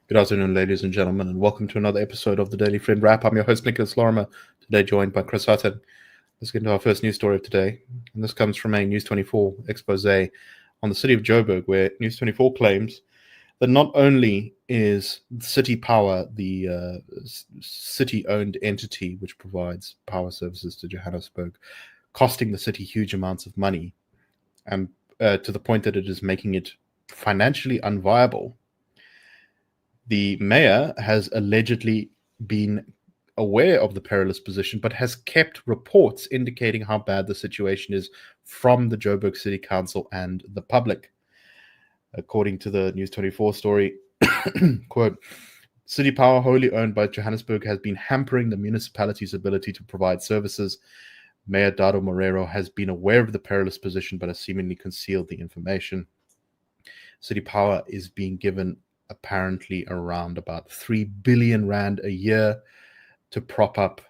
Good afternoon, ladies and gentlemen, and welcome to another episode of the Daily Friend Wrap. I'm your host, Nicholas Lorimer, today joined by Chris Hattingh. Let's get into our first news story of today, and this comes from a News 24 expose on the city of Joburg, where News 24 claims that not only is City Power the city-owned entity which provides power services to Johannesburg, costing the city huge amounts of money, and to the point that it is making it financially unviable. The mayor has allegedly been aware of the perilous position, but has kept reports indicating how bad the situation is from the Joburg City Council and the public. According to the News 24 story, quote, City Power, wholly owned by Johannesburg, has been hampering the municipality's ability to provide services. Mayor Dado Morero has been aware of the perilous position, but has seemingly concealed the information. City Power is being given apparently around about 3 billion rand a year to prop up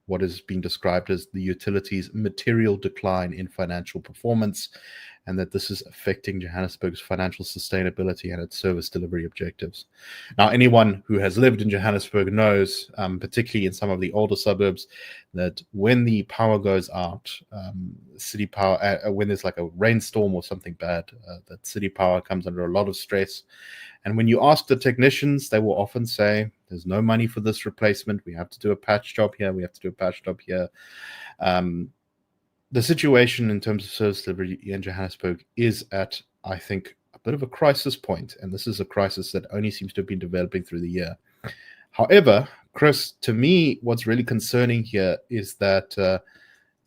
what is being described as the utility's material decline in financial performance, and that this is affecting Johannesburg's financial sustainability and its service delivery objectives. Now, anyone who has lived in Johannesburg knows, particularly in some of the older suburbs, that when the power goes out, City Power, when there's like a rainstorm or something bad, that City Power comes under a lot of stress. And when you ask the technicians, they will often say, there's no money for this replacement. We have to do a patch job here. We have to do a patch job here. The situation in terms of service delivery in Johannesburg is at, I think, a bit of a crisis point. And this is a crisis that only seems to have been developing through the year. However, Chris, to me, what's really concerning here is that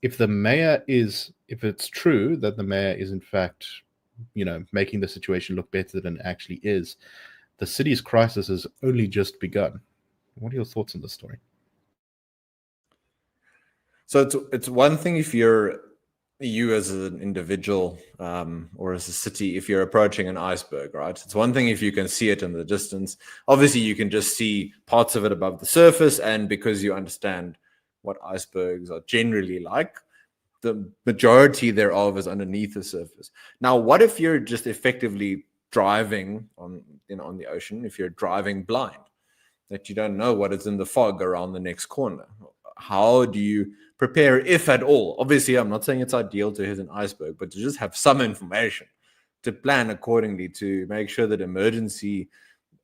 if it's true that the mayor is in fact, making the situation look better than it actually is, the city's crisis has only just begun. What are your thoughts on this story? So it's one thing if you as an individual or as a city, if you're approaching an iceberg, right? It's one thing if you can see it in the distance. Obviously, you can just see parts of it above the surface, and because you understand what icebergs are generally like, the majority thereof is underneath the surface. Now, what if you're just effectively driving on the ocean, if you're driving blind, that you don't know what is in the fog around the next corner? How do you prepare, if at all? Obviously, I'm not saying it's ideal to hit an iceberg, but to just have some information to plan accordingly, to make sure that emergency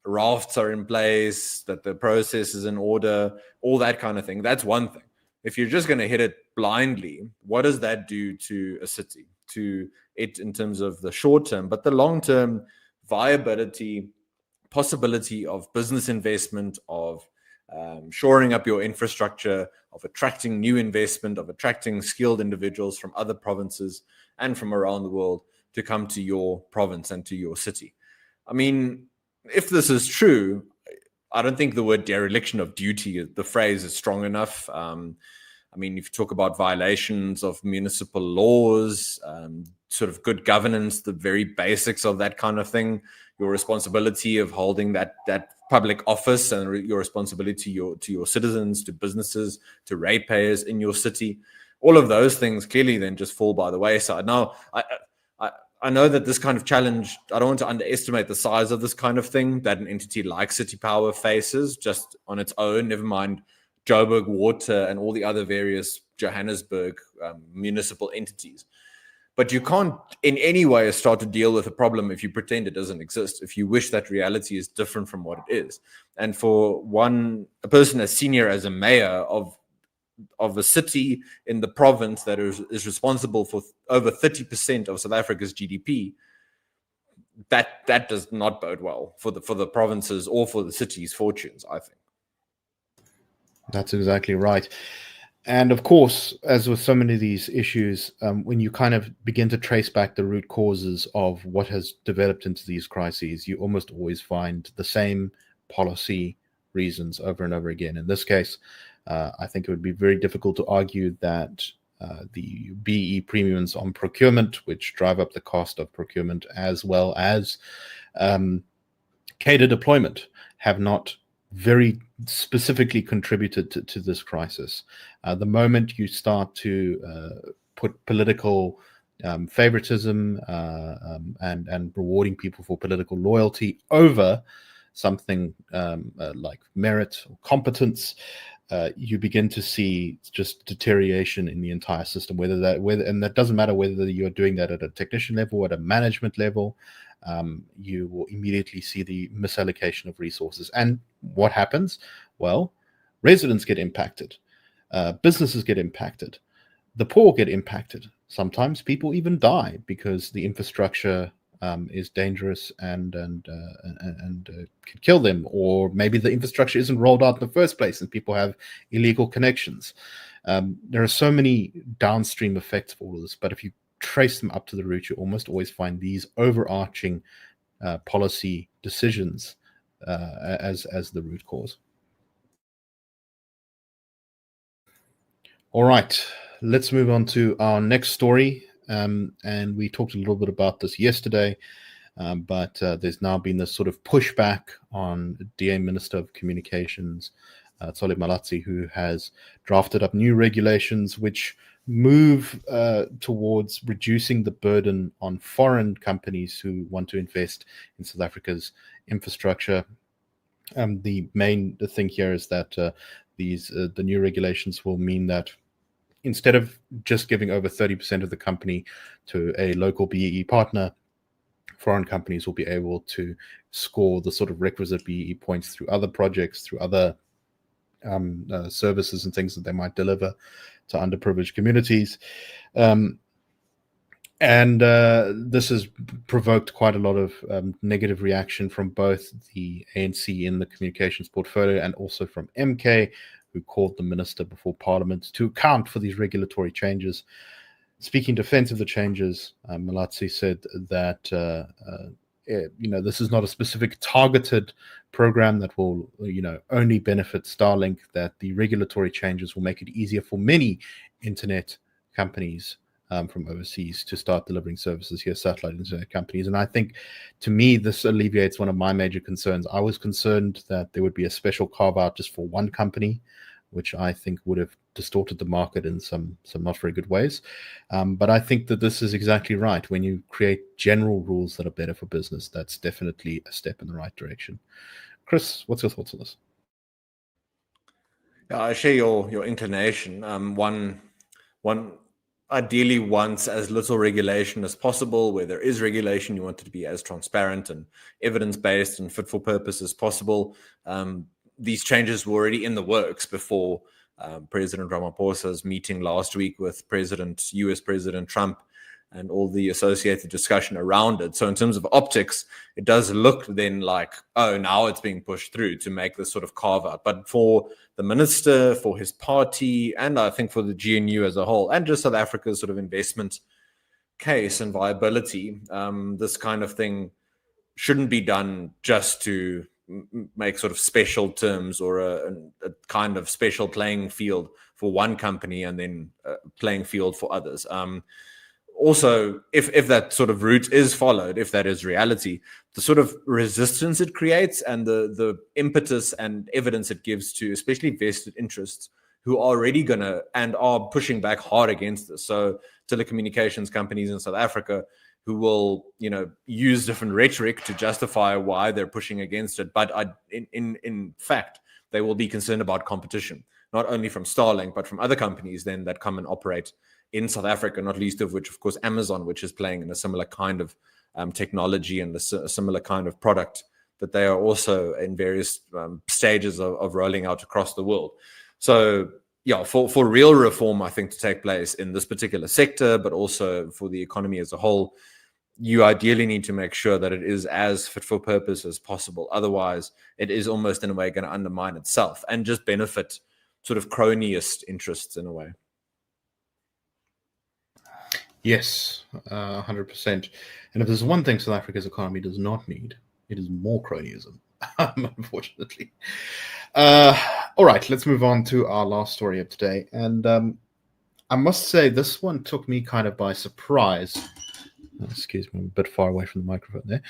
rafts are in place, that the process is in order, all that kind of thing. That's one thing. If you're just going to hit it blindly, what does that do to a city, to it in terms of the short term, but the long term viability, possibility of business investment, of shoring up your infrastructure, of attracting new investment, of attracting skilled individuals from other provinces and from around the world to come to your province and to your city? I mean, if this is true, I don't think the word dereliction of duty, the phrase, is strong enough. I mean, if you talk about violations of municipal laws, sort of good governance, the very basics of that kind of thing, your responsibility of holding that public office, and your responsibility to your citizens, to businesses, to ratepayers in your city, all of those things clearly then just fall by the wayside. Now, I know that this kind of challenge, I don't want to underestimate the size of this kind of thing that an entity like City Power faces just on its own, never mind Joburg Water and all the other various Johannesburg municipal entities. But you can't in any way start to deal with a problem if you pretend it doesn't exist, if you wish that reality is different from what it is. And for a person as senior as a mayor of a city in the province that is responsible for over 30% of South Africa's GDP, that does not bode well for the provinces or for the city's fortunes, I think. That's exactly right. And of course, as with so many of these issues, when you kind of begin to trace back the root causes of what has developed into these crises, you almost always find the same policy reasons over and over again. In this case, I think it would be very difficult to argue that the BE premiums on procurement, which drive up the cost of procurement, as well as cadre deployment, have not very specifically contributed to this crisis. The moment you start to put political favoritism and rewarding people for political loyalty over something like merit or competence, you begin to see just deterioration in the entire system. And that doesn't matter whether you're doing that at a technician level or at a management level. You will immediately see the misallocation of resources. And what happens? Well, residents get impacted, businesses get impacted, the poor get impacted. Sometimes people even die because the infrastructure is dangerous and could kill them, or maybe the infrastructure isn't rolled out in the first place and people have illegal connections. There are so many downstream effects of all of this, but if you trace them up to the root, you almost always find these overarching policy decisions as the root cause. All right, let's move on to our next story. And we talked a little bit about this yesterday, but there's now been this sort of pushback on DA Minister of Communications, Tsole Malatsi, who has drafted up new regulations which move towards reducing the burden on foreign companies who want to invest in South Africa's infrastructure. The main thing here is that the new regulations will mean that instead of just giving over 30% of the company to a local BEE partner, foreign companies will be able to score the sort of requisite BEE points through other projects, through other services and things that they might deliver to underprivileged communities. And this has provoked quite a lot of negative reaction from both the ANC in the communications portfolio and also from MK, who called the minister before Parliament to account for these regulatory changes. Speaking defense of the changes, Malatsi said that this is not a specific targeted program that will only benefit Starlink, that the regulatory changes will make it easier for many internet companies from overseas to start delivering services here, satellite internet companies. And I think, to me, this alleviates one of my major concerns. I was concerned that there would be a special carve out just for one company, which I think would have distorted the market in some not very good ways. But I think that this is exactly right. When you create general rules that are better for business, that's definitely a step in the right direction. Chris, what's your thoughts on this? Yeah, I share your inclination. One ideally wants as little regulation as possible. Where there is regulation, you want it to be as transparent and evidence-based and fit for purpose as possible. These changes were already in the works before President Ramaphosa's meeting last week with US President Trump and all the associated discussion around it. So in terms of optics, it does look then like, oh, now it's being pushed through to make this sort of carve out. But for the minister, for his party, and I think for the GNU as a whole, and just South Africa's sort of investment case and viability, this kind of thing shouldn't be done just to make sort of special terms or a kind of special playing field for one company and then playing field for others. Also, if that sort of route is followed, if that is reality, the sort of resistance it creates and the impetus and evidence it gives to especially vested interests who are already going to and are pushing back hard against this. So telecommunications companies in South Africa who will, use different rhetoric to justify why they're pushing against it. But in fact, they will be concerned about competition, not only from Starlink, but from other companies then that come and operate in South Africa, not least of which, of course, Amazon, which is playing in a similar kind of technology and a similar kind of product that they are also in various stages of rolling out across the world. So, yeah, for real reform, I think, to take place in this particular sector, but also for the economy as a whole, you ideally need to make sure that it is as fit for purpose as possible. Otherwise, it is almost in a way going to undermine itself and just benefit sort of cronyist interests in a way. Yes, 100%. And if there's one thing South Africa's economy does not need, it is more cronyism, unfortunately. All right, let's move on to our last story of today. And I must say, this one took me kind of by surprise. Excuse me, I'm a bit far away from the microphone there.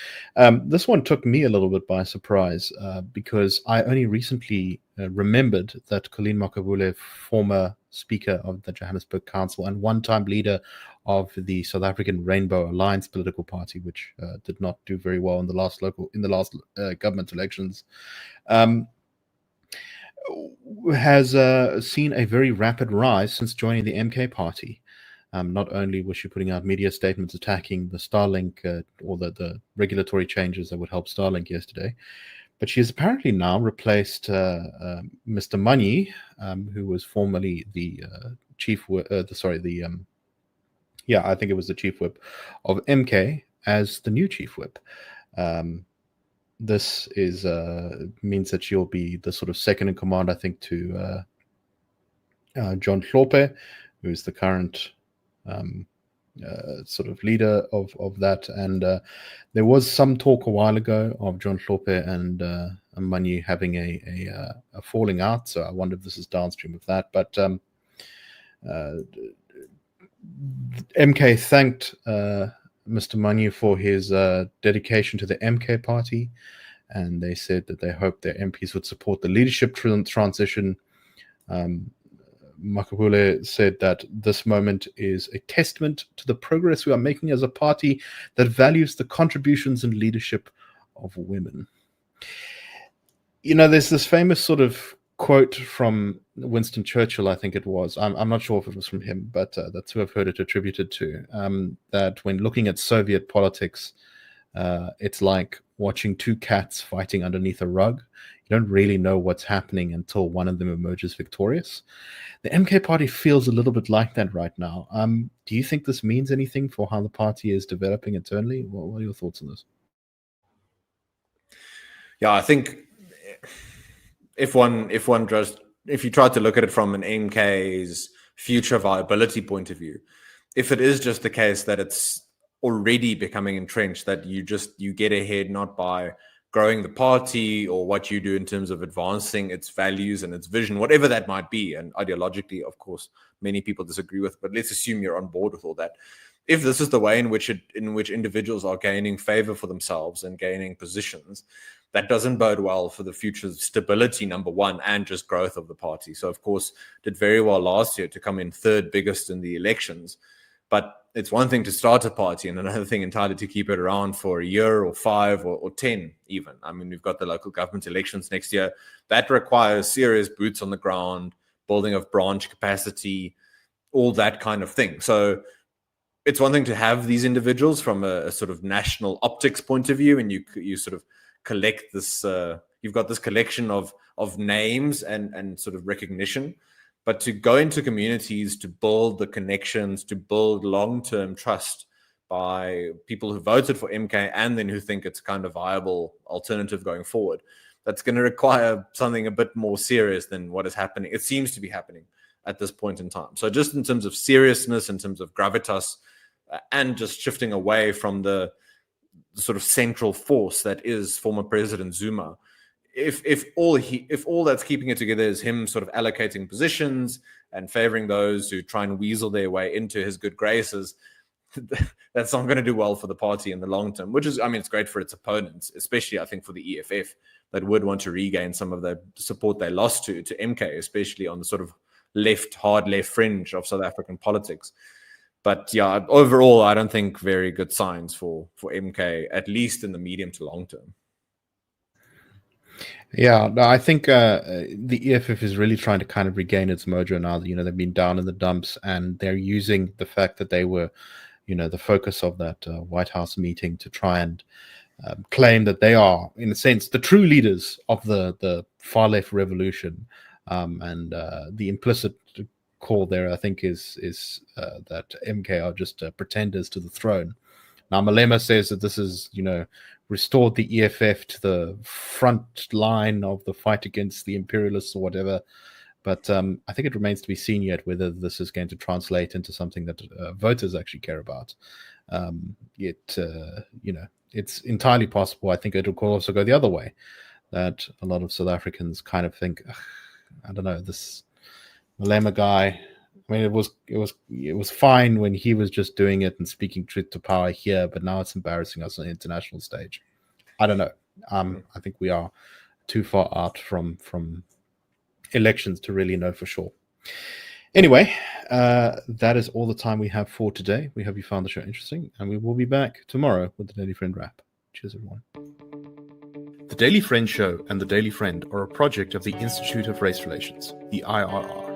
This one took me a little bit by surprise because I only recently remembered that Colleen Makabule, former Speaker of the Johannesburg Council and one-time leader of the South African Rainbow Alliance political party, which did not do very well in the last government elections, has seen a very rapid rise since joining the MK party. Not only was she putting out media statements attacking the Starlink or the regulatory changes that would help Starlink yesterday, but she has apparently now replaced Mr. Manyi, who was formerly the chief whip, I think it was the chief whip of MK, as the new chief whip. This means that she'll be the sort of second in command, I think, to John Hlophe, who's the current sort of leader of that. And there was some talk a while ago of John Hlophe and Manyi having a falling out. So I wonder if this is downstream of that. But MK thanked Mr. Manyi for his dedication to the MK party, and they said that they hoped their MPs would support the leadership transition. Makabule said that this moment is a testament to the progress we are making as a party that values the contributions and leadership of women. You know, there's this famous sort of quote from Winston Churchill, I think it was. I'm not sure if it was from him, but that's who I've heard it attributed to, that when looking at Soviet politics, it's like watching two cats fighting underneath a rug. You don't really know what's happening until one of them emerges victorious. The MK party feels a little bit like that right now. Do you think this means anything for how the party is developing internally? What are your thoughts on this? Yeah, I think if you try to look at it from an MK's future viability point of view, if it is just the case that it's already becoming entrenched, that you get ahead not by growing the party or what you do in terms of advancing its values and its vision, whatever that might be, and ideologically, of course, many people disagree with, but let's assume you're on board with all that. If this is the way in which individuals are gaining favor for themselves and gaining positions, that doesn't bode well for the future stability, number one, and just growth of the party. So, of course, did very well last year to come in third biggest in the elections. But it's one thing to start a party and another thing entirely to keep it around for a year or 5 or 10 even. I mean, we've got the local government elections next year. That requires serious boots on the ground, building of branch capacity, all that kind of thing. So it's one thing to have these individuals from a sort of national optics point of view, and you sort of collect this, you've got this collection of names and sort of recognition. But to go into communities, to build the connections, to build long-term trust by people who voted for MK and then who think it's kind of viable alternative going forward, that's going to require something a bit more serious than what is happening. It seems to be happening at this point in time. So just in terms of seriousness, in terms of gravitas, and just shifting away from the sort of central force that is former President Zuma, if all that's keeping it together is him sort of allocating positions and favoring those who try and weasel their way into his good graces, that's not going to do well for the party in the long term, which is, I mean, it's great for its opponents, especially I think for the EFF that would want to regain some of the support they lost to MK, especially on the sort of hard left fringe of South African politics. But yeah, overall, I don't think very good signs for MK, at least in the medium to long term. Yeah, no, I think the EFF is really trying to kind of regain its mojo now. You know, they've been down in the dumps, and they're using the fact that they were, you know, the focus of that White House meeting to try and claim that they are, in a sense, the true leaders of the far left revolution. And the implicit call there, I think, is that MK are just pretenders to the throne. Now, Malema says that this is, you know, restored the EFF to the front line of the fight against the imperialists or whatever. But I think it remains to be seen yet whether this is going to translate into something that voters actually care about. You know, it's entirely possible. I think it will also go the other way, that a lot of South Africans kind of think, I don't know, this Malema guy, I mean, it was fine when he was just doing it and speaking truth to power here, but now it's embarrassing us on the international stage. I don't know. I think we are too far out from elections to really know for sure. Anyway, that is all the time we have for today. We hope you found the show interesting, and we will be back tomorrow with the Daily Friend Wrap. Cheers, everyone. The Daily Friend Show and the Daily Friend are a project of the Institute of Race Relations, the IRR.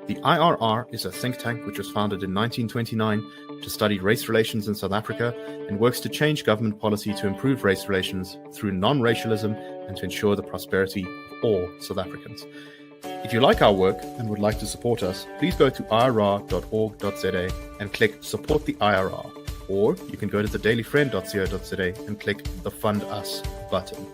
The IRR is a think tank which was founded in 1929 to study race relations in South Africa and works to change government policy to improve race relations through non-racialism and to ensure the prosperity of all South Africans. If you like our work and would like to support us, please go to irr.org.za and click Support the IRR. Or you can go to thedailyfriend.co.za and click the Fund Us button.